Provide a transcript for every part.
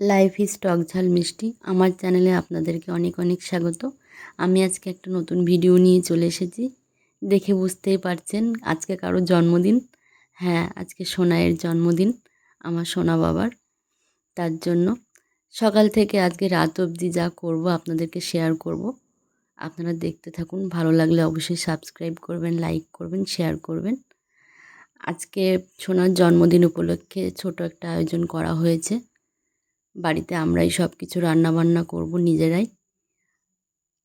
Life is টক ঝাল মিষ্টি আমার চ্যানেলে আপনাদেরকে অনেক অনেক স্বাগত। আমি আজকে একটা নতুন ভিডিও নিয়ে চলে এসেছি। দেখে বুঝতেই পারছেন আজকে কারোর জন্মদিন। হ্যাঁ, আজকে সোনাইয়ের জন্মদিন, আমার সোনা বাবার। তার জন্য সকাল থেকে আজকে রাত অবধি যা করব আপনাদেরকে শেয়ার করব। আপনারা দেখতে থাকুন, ভালো লাগলে অবশ্যই সাবস্ক্রাইব করবেন, লাইক করবেন, শেয়ার করবেন। আজকে সোনার জন্মদিন উপলক্ষে ছোট একটা আয়োজন করা হয়েছে। বাড়িতে আমরাই সব কিছু রান্নাবান্না করব নিজেরাই।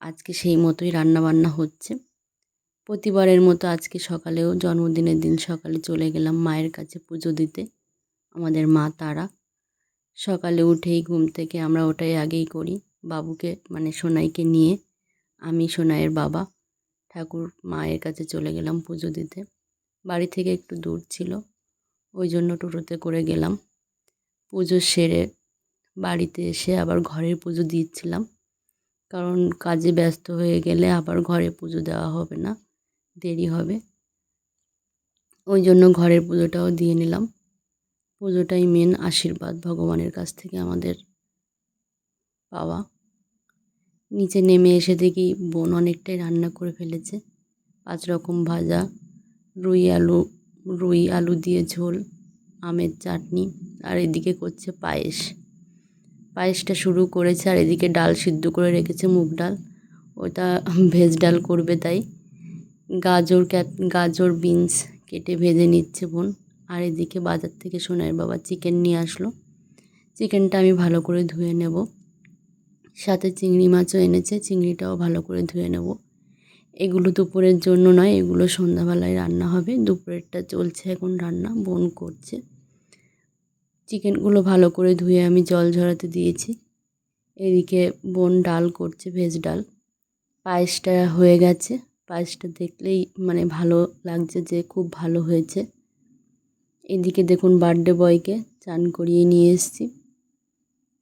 আজকে সেই মতোই রান্নাবান্না হচ্ছে। প্রতিবারের মতো আজকে সকালেও জন্মদিনের দিন সকালে চলে গেলাম মায়ের কাছে পুজো দিতে। আমাদের মা তারা। সকালে উঠেই ঘুম থেকে আমরা ওটাই আগেই করি। বাবুকে মানে সোনাইকে নিয়ে আমি সোনাইয়ের বাবা ঠাকুর মায়ের কাছে চলে গেলাম পুজো দিতে। বাড়ি থেকে একটু দূর ছিল, ওই জন্য টোটোতে করে গেলাম। পুজো সেরে বাড়িতে এসে আবার ঘরের পুজো দিচ্ছিলাম, কারণ কাজে ব্যস্ত হয়ে গেলে আবার ঘরে পুজো দেওয়া হবে না, দেরি হবে। ওই জন্য ঘরের পুজোটাও দিয়ে নিলাম। পুজোটাই মেন আশীর্বাদ ভগবানের কাছ থেকে আমাদের পাওয়া। নিচে নেমে এসে দেখি বোন অনেকটাই রান্না করে ফেলেছে। 5 রকম ভাজা, রুই আলু দিয়ে ঝোল, আমের চাটনি, আর এদিকে করছে পায়েস। পায়েসটা শুরু করেছে, আর এদিকে ডাল সিদ্ধ করে রেখেছে, মুগ ডাল। ওটা ভেজ ডাল করবে তাই। গাজর বিনস কেটে ভেজে নিচ্ছে বোন। আর এদিকে বাজার থেকে সোনাইয়ের বাবা চিকেন নিয়ে আসলো। চিকেনটা আমি ভালো করে ধুয়ে নেব। সাথে চিংড়ি মাছও এনেছে, চিংড়িটাও ভালো করে ধুয়ে নেব। এগুলো দুপুরের জন্য নয়, এগুলো সন্ধ্যাবেলায় রান্না হবে। দুপুরেরটা চলছে এখন রান্না, বোন করছে। চিকেনগুলো ভালো করে ধুয়ে আমি জল ঝরাতে দিয়েছি। এদিকে বোন ডাল করছে, ভেজ ডাল। পায়েসটা হয়ে গেছে। পায়েসটা দেখলেই মানে ভালো লাগছে যে খুব ভালো হয়েছে। এদিকে দেখুন বার্থডে বয়কে চান করিয়ে নিয়ে এসেছি।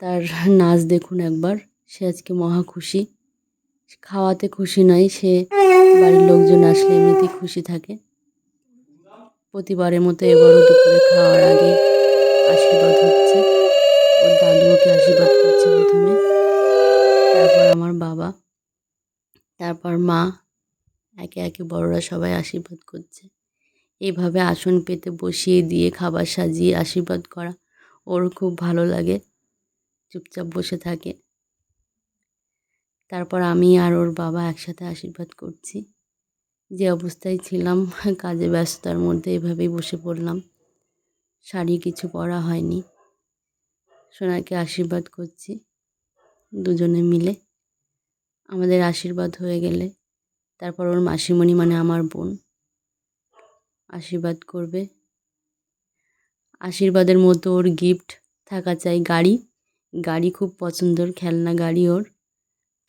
তার নাচ দেখুন একবার, সে আজকে মহা খুশি। খাওয়াতে খুশি নয়, সে বাড়ির লোকজন আসলে এমনিতেই খুশি থাকে। প্রতিবারের মতো এবারও দুপুরে খাওয়ার আগে আশীর্বাদ হচ্ছে। ওর দাদু ওকে আশীর্বাদ করছে প্রথমে, তারপর আমার বাবা, তারপর মা, একে একে বড়রা সবাই আশীর্বাদ করছে। এইভাবে আসন পেতে বসিয়ে দিয়ে খাবার সাজিয়ে আশীর্বাদ করা ওর খুব ভালো লাগে, চুপচাপ বসে থাকে। তারপর আমি আর ওর বাবা একসাথে আশীর্বাদ করছি। যে অবস্থায় ছিলাম কাজে ব্যস্ততার মধ্যে এভাবেই বসে পড়লাম, শাড়ি কিছু পরা হয়নি। সোনাকে আশীর্বাদ করছি দুজনে মিলে। আমাদের আশীর্বাদ হয়ে গেলে তারপর ওর মাসিমণি মানে আমার বোন আশীর্বাদ করবে। আশীর্বাদের মতো ওর গিফট থাকা চাই। গাড়ি খুব পছন্দের, খেলনা গাড়ি ওর।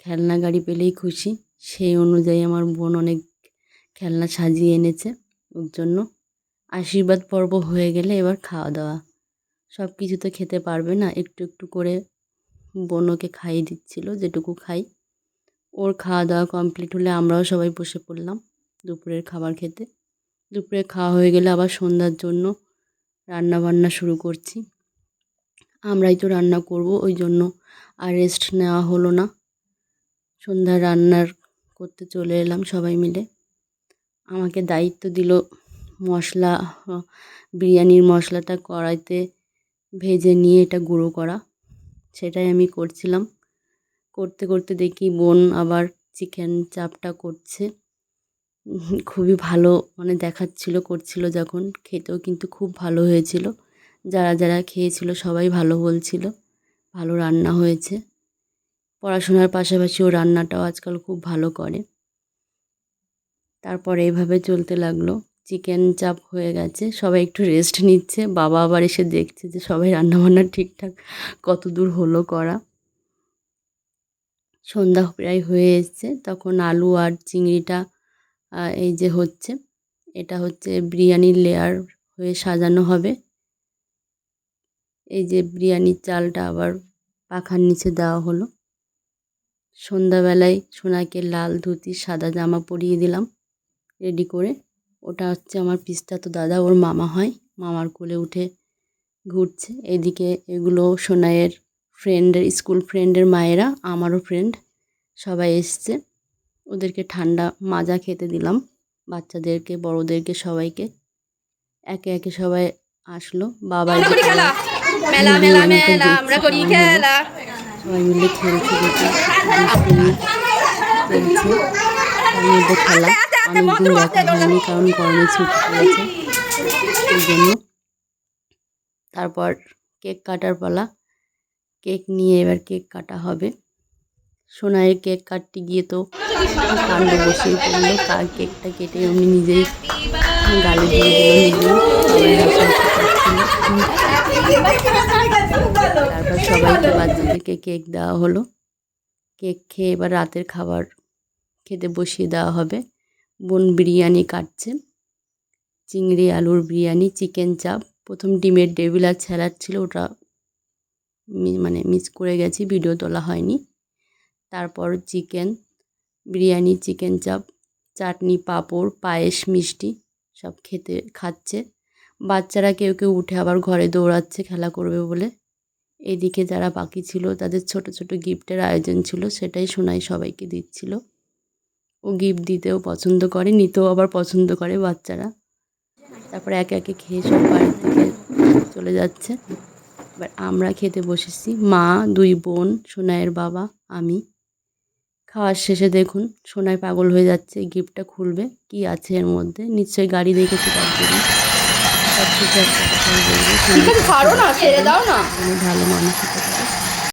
খেলনা গাড়ি পেলেই খুশি। সেই অনুযায়ী আমার বোন অনেক খেলনা সাজিয়ে এনেছে ওর জন্য। আশীর্বাদ পর্ব হয়ে গেলে এবার খাওয়া দাওয়া। সব কিছু তো খেতে পারবে না, একটু একটু করে বোন ওকে খাইয়ে দিচ্ছিল যেটুকু খাই। ওর খাওয়া দাওয়া কমপ্লিট হলে আমরাও সবাই বসে পড়লাম দুপুরের খাবার খেতে। দুপুরে খাওয়া হয়ে গেলে আবার সন্ধ্যার জন্য রান্না বান্না শুরু করছি। আমরাই তো রান্না করব, ওই জন্য আর রেস্ট নেওয়া হলো না। সন্ধ্যার রান্নার করতে চলে এলাম সবাই মিলে। আমাকে দায়িত্ব দিল মশলা, বিরিয়ানির মশলাটা কড়াইতে ভেজে নিয়ে এটা গুঁড়ো করা। সেটাই আমি করছিলাম। করতে করতে দেখি বোন আবার চিকেন চাপটা করছে। খুবই ভালো মানে দেখাচ্ছিল, করছিল যখন। খেতেও কিন্তু খুব ভালো হয়েছিল। যারা যারা খেয়েছিল সবাই ভালো বলছিল, ভালো রান্না হয়েছে। পড়াশোনার পাশাপাশি ও রান্নাটাও আজকাল খুব ভালো করে। তারপর এইভাবে চলতে লাগলো। চিকেন চাপ হয়ে গেছে, সবাই একটু রেস্ট নিচ্ছে। বাবা আবার এসে দেখছে যে সবাই রান্নাবান্না ঠিকঠাক কত দূর হলো করা। সন্ধ্যা প্রায় হয়ে এসছে, তখন আলু আর চিংড়িটা এই যে হচ্ছে, এটা হচ্ছে বিরিয়ানির লেয়ার হয়ে সাজানো হবে। এই যে বিরিয়ানির চালটা আবার পাখার নিচে দেওয়া হলো। সন্ধ্যাবেলায় সোনাকে লাল ধুতি সাদা জামা পরিয়ে দিলাম রেডি করে। ওটা হচ্ছে আমার পিস্তাতো দাদা, ওর মামা হয়, মামার কোলে উঠে ঘুরছে। এদিকে এগুলো সোনাইয়ের ফ্রেন্ডের স্কুল ফ্রেন্ডের মায়েরা, আমারও ফ্রেন্ড, সবাই এসছে। ওদেরকে ঠান্ডা মাজা খেতে দিলাম, বাচ্চাদেরকে, বড়োদেরকে, সবাইকে। একে একে সবাই আসলো। বাবার সবাই মিলে খেলছে, দেখি দুষ্টুমি খেলছে, তার মধ্যে খেলা। অনেকদিন দেখা হয়নি, কারণ গরমে ছুটি পড়েছে এই জন্য। তারপর কেক কাটার পালা। কেক নিয়ে এবার কেক কাটা হবে। সোনাইয়ের কেক কাটতে গিয়ে তো কাণ্ড বসেই পড়লো। কেকটা কেটে উনি নিজেই গালে দিয়ে দিল, নিজেই তারপর সবাইকে, বাচ্চাদেরকে কেক দেওয়া হলো। কেক খেয়ে এবার রাতের খাবার খেতে বসিয়ে দেওয়া হবে। বোন বিরিয়ানি কাটছে, চিংড়ি আলুর বিরিয়ানি, চিকেন চাপ। প্রথম ডিমের টেবিল আর স্যালাড ছিল, ওটা মিস করে গেছি, ভিডিও তোলা হয়নি। তারপর চিকেন বিরিয়ানি, চিকেন চাপ, চাটনি, পাঁপড়, পায়েস, মিষ্টি সব খাচ্ছে। বাচ্চারা কেউ কেউ উঠে আবার ঘরে দৌড়াচ্ছে খেলা করবে বলে। এদিকে যারা বাকি ছিল তাদের ছোট ছোট গিফটের আয়োজন ছিল, সেটাই সোনাই সবাইকে দিচ্ছিল। ও গিফট দিতেও পছন্দ করে, নিতেও আবার পছন্দ করে বাচ্চারা। তারপরে একে একে খেয়ে সব বাড়ির থেকে চলে যাচ্ছে। এবার আমরা খেতে বসেছি, মা, দুই বোন, সোনাইয়ের বাবা, আমি। খাওয়ার শেষে দেখুন সোনাই পাগল হয়ে যাচ্ছে, গিফটটা খুলবে, কি আছে এর মধ্যে। নিশ্চয়ই গাড়ি দেখেছি তার জন্য। সব কিছু একটা কথাই বলবে, ভালো মানসিকতা।